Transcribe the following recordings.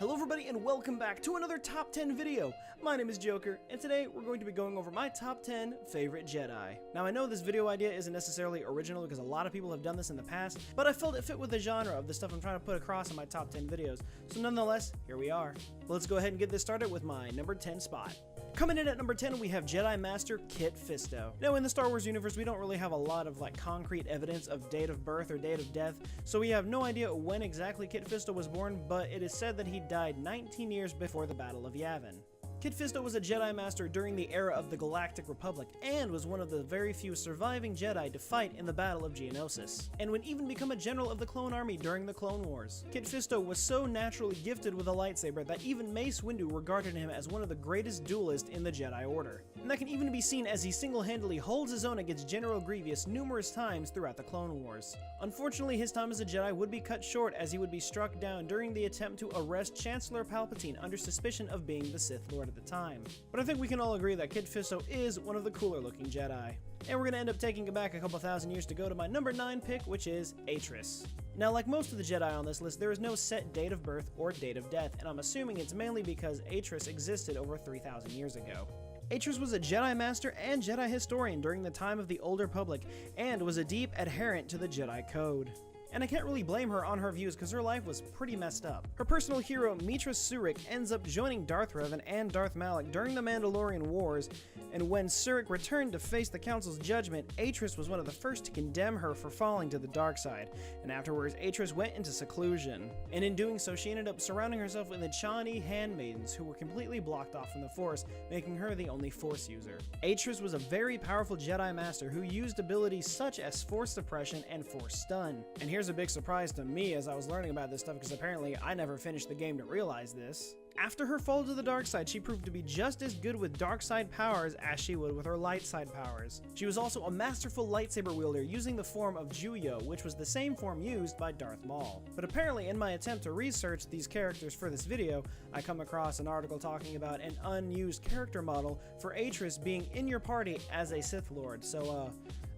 Hello everybody and welcome back to another top 10 video. My name is Joker and today we're going to be going over my top 10 favorite Jedi. Now I know this video idea isn't necessarily original because a lot of people have done this in the past, but I felt it fit with the genre of the stuff I'm trying to put across in my top 10 videos. So nonetheless, here we are. Let's go ahead and get this started with my number 10 spot. Coming in at number 10, we have Jedi Master Kit Fisto. Now, in the Star Wars universe, we don't really have a lot of concrete evidence of date of birth or date of death, so we have no idea when exactly Kit Fisto was born, but it is said that he died 19 years before the Battle of Yavin. Kit Fisto was a Jedi Master during the era of the Galactic Republic, and was one of the very few surviving Jedi to fight in the Battle of Geonosis, and would even become a general of the Clone Army during the Clone Wars. Kit Fisto was so naturally gifted with a lightsaber that even Mace Windu regarded him as one of the greatest duelists in the Jedi Order. And that can even be seen as he single-handedly holds his own against General Grievous numerous times throughout the Clone Wars. Unfortunately, his time as a Jedi would be cut short as he would be struck down during the attempt to arrest Chancellor Palpatine under suspicion of being the Sith Lord at the time. But I think we can all agree that Kit Fisto is one of the cooler looking Jedi. And we're going to end up taking it back a couple thousand years to go to my number 9 pick, which is Atris. Now, like most of the Jedi on this list, there is no set date of birth or date of death, and I'm assuming it's mainly because Atris existed over 3,000 years ago. Atris was a Jedi Master and Jedi historian during the time of the Old Republic, and was a deep adherent to the Jedi Code. And I can't really blame her on her views because her life was pretty messed up. Her personal hero, Mitra Surik, ends up joining Darth Revan and Darth Malak during the Mandalorian Wars, and when Surik returned to face the Council's judgment, Atris was one of the first to condemn her for falling to the dark side, and afterwards Atris went into seclusion. And in doing so, she ended up surrounding herself with the Chani handmaidens who were completely blocked off from the Force, making her the only Force user. Atris was a very powerful Jedi Master who used abilities such as Force Suppression and Force Stun. And here's a big surprise to me as I was learning about this stuff, because apparently I never finished the game to realize this. After her fall to the dark side, she proved to be just as good with dark side powers as she would with her light side powers. She was also a masterful lightsaber wielder using the form of Juyo, which was the same form used by Darth Maul. But apparently in my attempt to research these characters for this video, I come across an article talking about an unused character model for Atris being in your party as a Sith Lord, so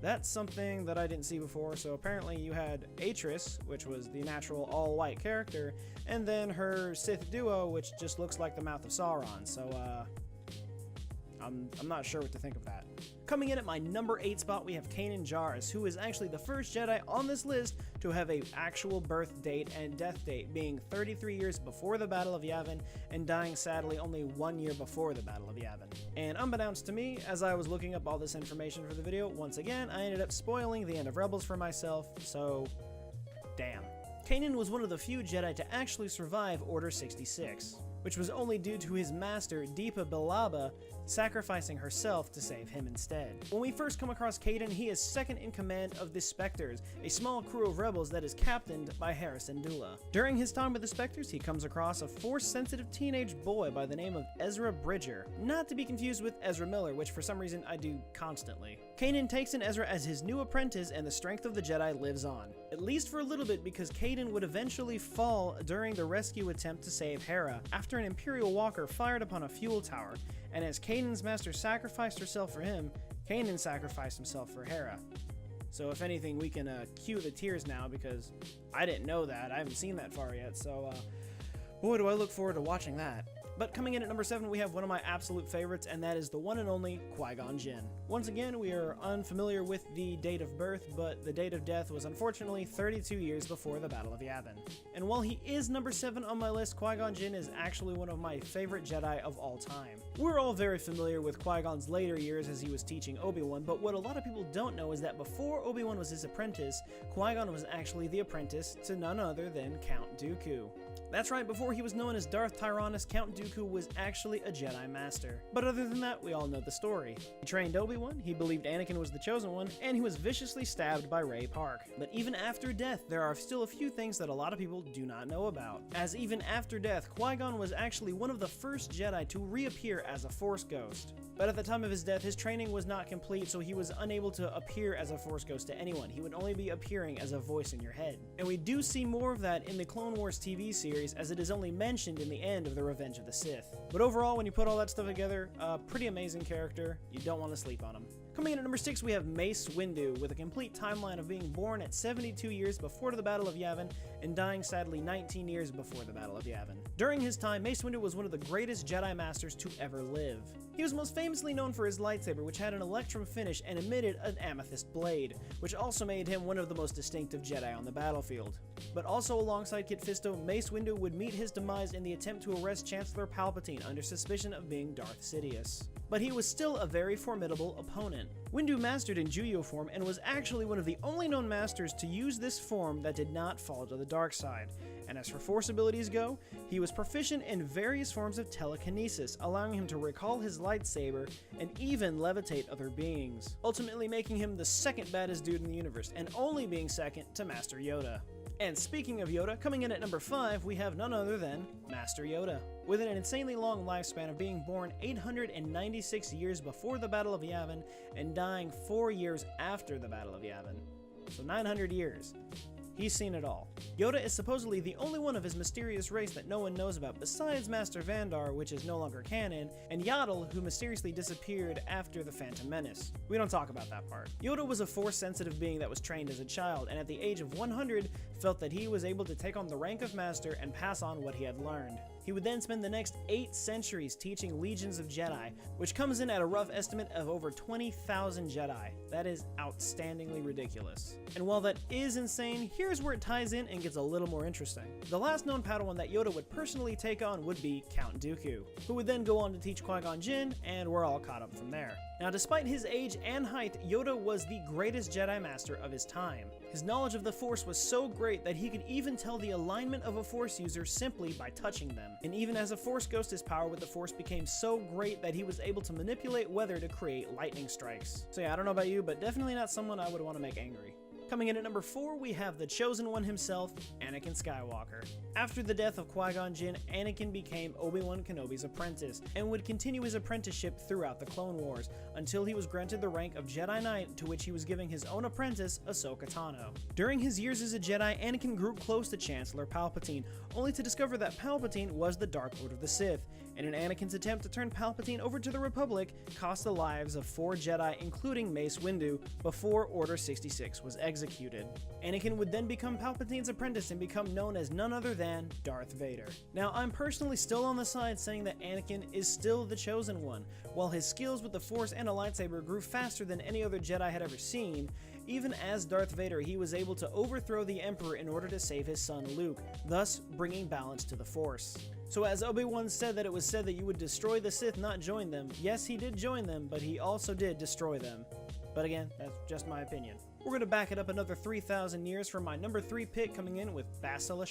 that's something that I didn't see before. So apparently you had Atris, which was the natural all-white character, and then her Sith duo, which just looks like the mouth of Sauron, so I'm not sure what to think of that. Coming in at my number 8 spot, we have Kanan Jarrus, who is actually the first Jedi on this list to have an actual birth date and death date, being 33 years before the Battle of Yavin and dying sadly only 1 year before the Battle of Yavin. And unbeknownst to me, as I was looking up all this information for the video, once again, I ended up spoiling the end of Rebels for myself, so damn. Kanan was one of the few Jedi to actually survive Order 66, which was only due to his master, Deepa Billaba, sacrificing herself to save him instead. When we first come across Kanan, he is second in command of the Spectres, a small crew of rebels that is captained by Harrison Dula. During his time with the Spectres, he comes across a Force-sensitive teenage boy by the name of Ezra Bridger, not to be confused with Ezra Miller, which for some reason I do constantly. Kanan takes in Ezra as his new apprentice, and the strength of the Jedi lives on. At least for a little bit, because Kanan would eventually fall during the rescue attempt to save Hera, after an Imperial walker fired upon a fuel tower, and as Kanan's master sacrificed herself for him, Kanan sacrificed himself for Hera. So if anything, we can cue the tears now, because I didn't know that. I haven't seen that far yet, so boy, do I look forward to watching that. But coming in at number 7, we have one of my absolute favorites, and that is the one and only Qui-Gon Jinn. Once again, we are unfamiliar with the date of birth, but the date of death was unfortunately 32 years before the Battle of Yavin. And while he is number 7 on my list, Qui-Gon Jinn is actually one of my favorite Jedi of all time. We're all very familiar with Qui-Gon's later years as he was teaching Obi-Wan, but what a lot of people don't know is that before Obi-Wan was his apprentice, Qui-Gon was actually the apprentice to none other than Count Dooku. That's right, before he was known as Darth Tyrannus, Count Dooku was actually a Jedi Master. But other than that, we all know the story. He trained Obi-Wan, he believed Anakin was the chosen one, and he was viciously stabbed by Ray Park. But even after death, there are still a few things that a lot of people do not know about. As even after death, Qui-Gon was actually one of the first Jedi to reappear as a Force ghost. But at the time of his death, his training was not complete, so he was unable to appear as a Force ghost to anyone. He would only be appearing as a voice in your head. And we do see more of that in the Clone Wars TV series, as it is only mentioned in the end of the Revenge of the Sith. But overall, when you put all that stuff together, pretty amazing character. You don't want to sleep on him. Coming in at number 6, we have Mace Windu, with a complete timeline of being born at 72 years before the Battle of Yavin and dying sadly 19 years before the Battle of Yavin. During his time, Mace Windu was one of the greatest Jedi Masters to ever live. He was most famously known for his lightsaber, which had an electrum finish and emitted an amethyst blade, which also made him one of the most distinctive Jedi on the battlefield. But also alongside Kit Fisto, Mace Windu would meet his demise in the attempt to arrest Chancellor Palpatine under suspicion of being Darth Sidious. But he was still a very formidable opponent. Windu mastered in Juyo form and was actually one of the only known masters to use this form that did not fall to the dark side. And as for force abilities go, he was proficient in various forms of telekinesis, allowing him to recall his lightsaber and even levitate other beings, ultimately making him the second baddest dude in the universe, and only being second to Master Yoda. And speaking of Yoda, coming in at number 5, we have none other than Master Yoda. With an insanely long lifespan of being born 896 years before the Battle of Yavin and dying 4 years after the Battle of Yavin. So 900 years. He's seen it all. Yoda is supposedly the only one of his mysterious race that no one knows about besides Master Vandar, which is no longer canon, and Yaddle, who mysteriously disappeared after the Phantom Menace. We don't talk about that part. Yoda was a force-sensitive being that was trained as a child, and at the age of 100, felt that he was able to take on the rank of Master and pass on what he had learned. He would then spend the next 8 centuries teaching legions of Jedi, which comes in at a rough estimate of over 20,000 Jedi. That is outstandingly ridiculous. And while that is insane, here's where it ties in and gets a little more interesting. The last known Padawan that Yoda would personally take on would be Count Dooku, who would then go on to teach Qui-Gon Jinn, and we're all caught up from there. Now, despite his age and height, Yoda was the greatest Jedi Master of his time. His knowledge of the Force was so great that he could even tell the alignment of a Force user simply by touching them. And even as a Force ghost, his power with the Force became so great that he was able to manipulate weather to create lightning strikes. So yeah, I don't know about you, but definitely not someone I would want to make angry. Coming in at number 4, we have the Chosen One himself, Anakin Skywalker. After the death of Qui-Gon Jinn, Anakin became Obi-Wan Kenobi's apprentice, and would continue his apprenticeship throughout the Clone Wars, until he was granted the rank of Jedi Knight, to which he was giving his own apprentice, Ahsoka Tano. During his years as a Jedi, Anakin grew close to Chancellor Palpatine, only to discover that Palpatine was the Dark Lord of the Sith, and in Anakin's attempt to turn Palpatine over to the Republic, cost the lives of 4 Jedi, including Mace Windu, before Order 66 was executed. Anakin would then become Palpatine's apprentice and become known as none other than Darth Vader. Now, I'm personally still on the side saying that Anakin is still the Chosen One. While his skills with the Force and a lightsaber grew faster than any other Jedi had ever seen, even as Darth Vader, he was able to overthrow the Emperor in order to save his son Luke, thus bringing balance to the Force. So as Obi-Wan said that it was said that you would destroy the Sith, not join them, yes, he did join them, but he also did destroy them. But again, that's just my opinion. We're going to back it up another 3,000 years for my number 3 pick, coming in with Bastila.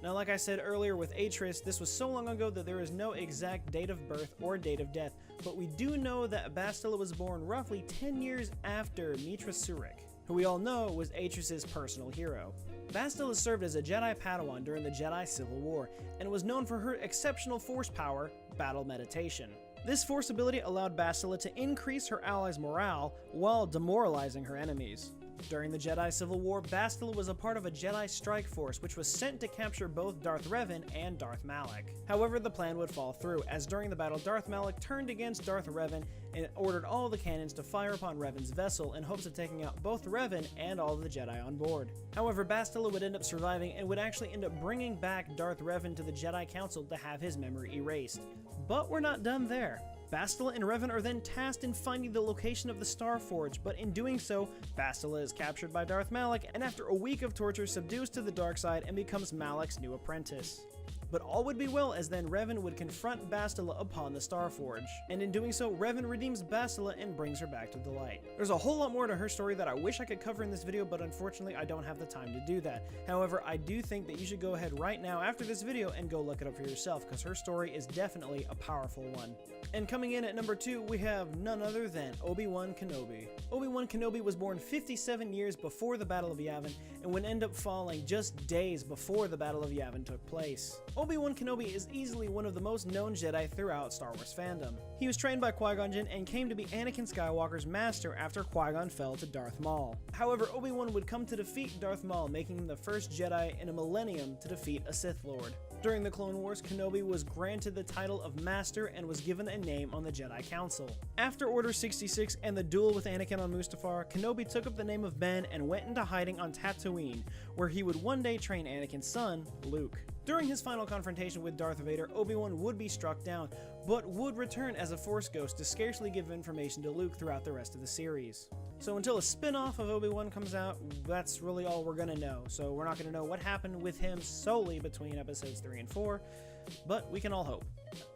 Now, like I said earlier with Atris, this was so long ago that there is no exact date of birth or date of death, but we do know that Bastila was born roughly 10 years after Mitra Surik, who we all know was Atris's personal hero. Bastila served as a Jedi Padawan during the Jedi Civil War, and was known for her exceptional Force power, Battle Meditation. This Force ability allowed Bastila to increase her allies' morale while demoralizing her enemies. During the Jedi Civil War, Bastila was a part of a Jedi strike force which was sent to capture both Darth Revan and Darth Malak. However, the plan would fall through, as during the battle Darth Malak turned against Darth Revan and ordered all the cannons to fire upon Revan's vessel in hopes of taking out both Revan and all of the Jedi on board. However, Bastila would end up surviving and would actually end up bringing back Darth Revan to the Jedi Council to have his memory erased. But we're not done there. Bastila and Revan are then tasked in finding the location of the Star Forge, but in doing so, Bastila is captured by Darth Malak, and after a week of torture subdues to the dark side and becomes Malak's new apprentice. But all would be well, as then Revan would confront Bastila upon the Star Forge, and in doing so, Revan redeems Bastila and brings her back to the light. There's a whole lot more to her story that I wish I could cover in this video, but unfortunately I don't have the time to do that. However, I do think that you should go ahead right now after this video and go look it up for yourself, because her story is definitely a powerful one. And coming in at number 2, we have none other than Obi-Wan Kenobi. Obi-Wan Kenobi was born 57 years before the Battle of Yavin, and would end up falling just days before the Battle of Yavin took place. Obi-Wan Kenobi is easily one of the most known Jedi throughout Star Wars fandom. He was trained by Qui-Gon Jinn and came to be Anakin Skywalker's master after Qui-Gon fell to Darth Maul. However, Obi-Wan would come to defeat Darth Maul, making him the first Jedi in a millennium to defeat a Sith Lord. During the Clone Wars, Kenobi was granted the title of Master and was given a name on the Jedi Council. After Order 66 and the duel with Anakin on Mustafar, Kenobi took up the name of Ben and went into hiding on Tatooine, where he would one day train Anakin's son, Luke. During his final confrontation with Darth Vader, Obi-Wan would be struck down, but would return as a Force ghost to scarcely give information to Luke throughout the rest of the series. So until a spin-off of Obi-Wan comes out, that's really all we're gonna know. So we're not gonna know what happened with him solely between episodes 3 and 4, but we can all hope.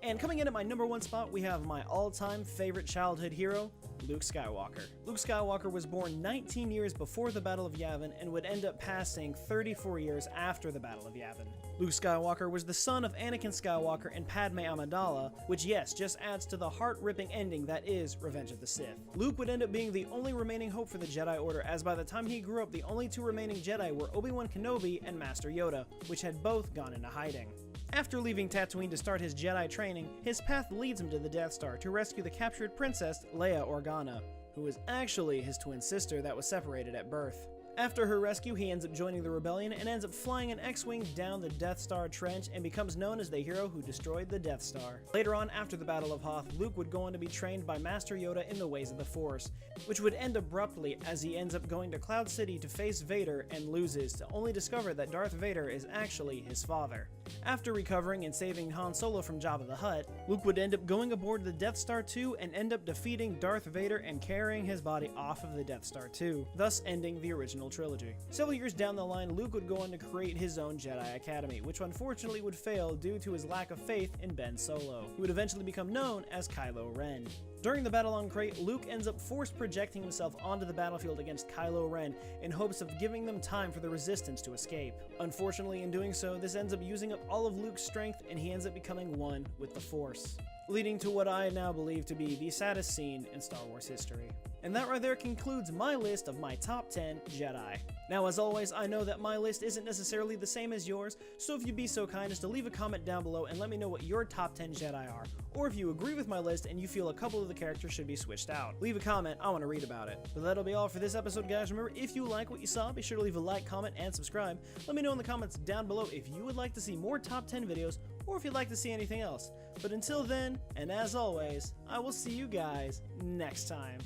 And coming in at my number 1 spot, we have my all-time favorite childhood hero, Luke Skywalker. Luke Skywalker was born 19 years before the Battle of Yavin and would end up passing 34 years after the Battle of Yavin. Luke Skywalker was the son of Anakin Skywalker and Padme Amidala, which yes, just adds to the heart-ripping ending that is Revenge of the Sith. Luke would end up being the only remaining hope for the Jedi Order, as by the time he grew up, the only 2 remaining Jedi were Obi-Wan Kenobi and Master Yoda, which had both gone into hiding. After leaving Tatooine to start his Jedi training, his path leads him to the Death Star to rescue the captured princess, Leia Organa, who was actually his twin sister that was separated at birth. After her rescue, he ends up joining the rebellion and ends up flying an X-Wing down the Death Star trench and becomes known as the hero who destroyed the Death Star. Later on, after the Battle of Hoth, Luke would go on to be trained by Master Yoda in the ways of the Force, which would end abruptly as he ends up going to Cloud City to face Vader and loses, to only discover that Darth Vader is actually his father. After recovering and saving Han Solo from Jabba the Hutt, Luke would end up going aboard the Death Star 2 and end up defeating Darth Vader and carrying his body off of the Death Star 2, thus ending the original trilogy. Several years down the line, Luke would go on to create his own Jedi Academy, which unfortunately would fail due to his lack of faith in Ben Solo, who would eventually become known as Kylo Ren. During the battle on Crate, Luke ends up force projecting himself onto the battlefield against Kylo Ren in hopes of giving them time for the Resistance to escape. Unfortunately, in doing so, this ends up using up all of Luke's strength and he ends up becoming one with the Force, leading to what I now believe to be the saddest scene in Star Wars history. And that right there concludes my list of my top 10 Jedi. Now, as always, I know that my list isn't necessarily the same as yours, so if you'd be so kind as to leave a comment down below and let me know what your top 10 Jedi are, or if you agree with my list and you feel a couple of the characters should be switched out. Leave a comment, I want to read about it. But that'll be all for this episode, guys. Remember, if you like what you saw, be sure to leave a like, comment, and subscribe. Let me know in the comments down below if you would like to see more top 10 videos, or if you'd like to see anything else. But until then, and as always, I will see you guys next time.